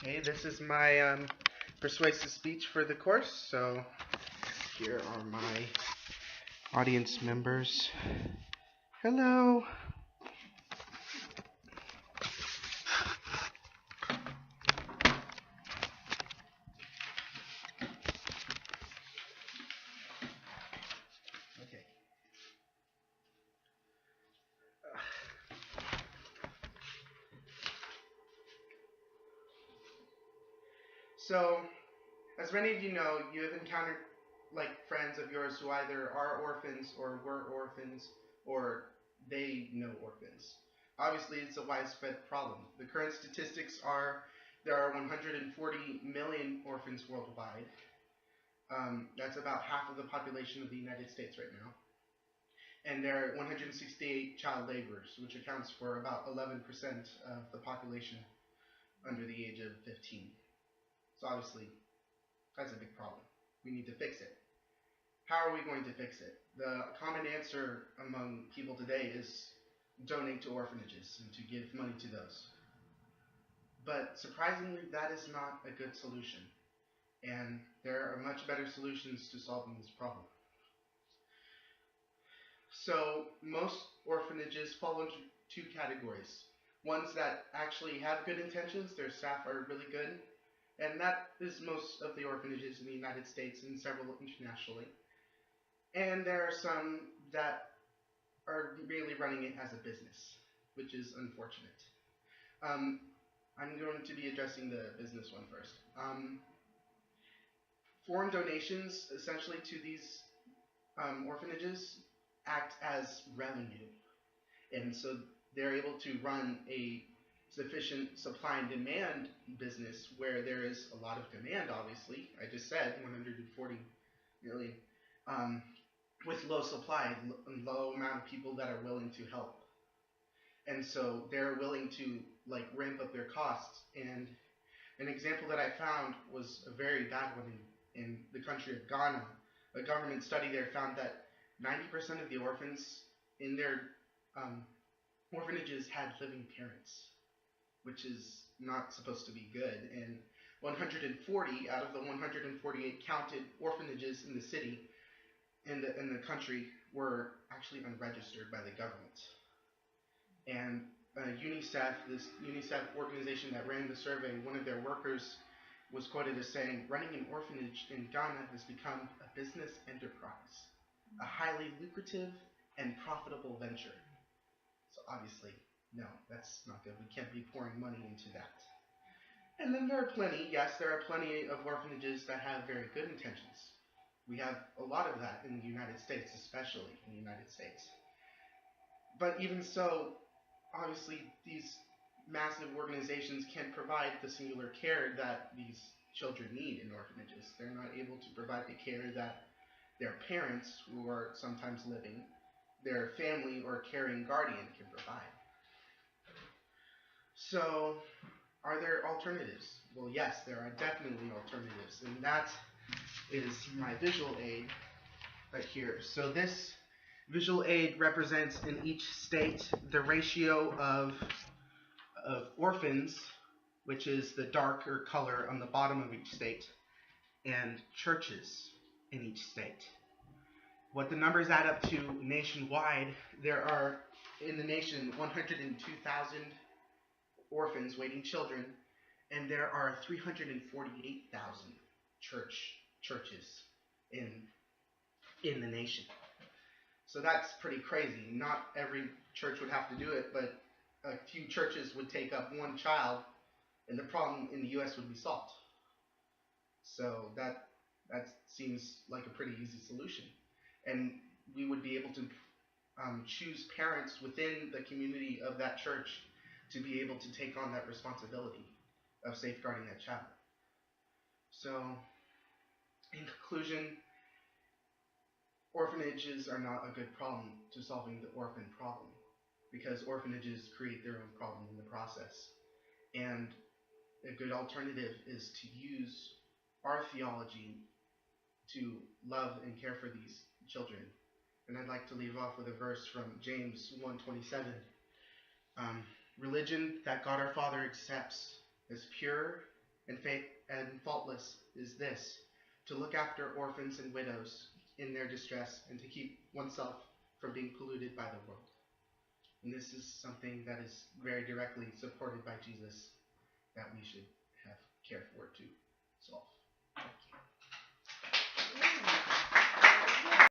Okay, this is my persuasive speech for the course. So here are my audience members. Hello. Okay. So, as many of you know, you have encountered friends of yours who either are orphans or were orphans or they know orphans. Obviously, it's a widespread problem. The current statistics are there are 140 million orphans worldwide. That's about half of the population of the United States right now. And there are 168 child laborers, which accounts for about 11% of the population under the age of 15. So obviously, that's a big problem. We need to fix it. How are we going to fix it? The common answer among people today is donate to orphanages and to give money to those. But surprisingly, that is not a good solution. And there are much better solutions to solving this problem. So most orphanages fall into two categories. Ones that actually have good intentions, their staff are really good, and that is most of the orphanages in the United States and several internationally. And there are some that are really running it as a business, which is unfortunate. I'm going to be addressing the business one first. Foreign donations, essentially, to these orphanages act as revenue. And so they're able to run a sufficient supply and demand business where there is a lot of demand, obviously. I just said 140 million. With low supply, low amount of people that are willing to help. And so they're willing to ramp up their costs. And an example that I found was a very bad one in the country of Ghana. A government study there found that 90% of the orphans in their orphanages had living parents, which is not supposed to be good. And 140 out of the 148 counted orphanages in the city, in the country, were actually unregistered by the government. And UNICEF, this UNICEF organization that ran the survey, one of their workers was quoted as saying, "Running an orphanage in Ghana has become a business enterprise, a highly lucrative and profitable venture." So obviously, no, that's not good. We can't be pouring money into that. And then there are plenty of orphanages that have very good intentions. We have a lot of that in the United States, especially in the United States. But even so, obviously, these massive organizations can't provide the singular care that these children need in orphanages. They're not able to provide the care that their parents, who are sometimes living, their family or caring guardian can provide. So, are there alternatives? Well, yes, there are definitely alternatives, and that is my visual aid right here. So this visual aid represents in each state the ratio of orphans, which is the darker color on the bottom of each state, and churches in each state. What the numbers add up to nationwide, there are in the nation 102,000 orphans waiting children, and there are 348,000 churches in the nation. So that's pretty crazy. Not every church would have to do it, but a few churches would take up one child, and the problem in the U.S. would be solved. So that seems like a pretty easy solution. And we would be able to choose parents within the community of that church to be able to take on that responsibility of safeguarding that child. So, in conclusion, orphanages are not a good problem to solving the orphan problem, because orphanages create their own problem in the process. And a good alternative is to use our theology to love and care for these children. And I'd like to leave off with a verse from James 1:27. Religion that God our Father accepts as pure and faultless is this, to look after orphans and widows in their distress, and to keep oneself from being polluted by the world. And this is something that is very directly supported by Jesus that we should have care for to solve.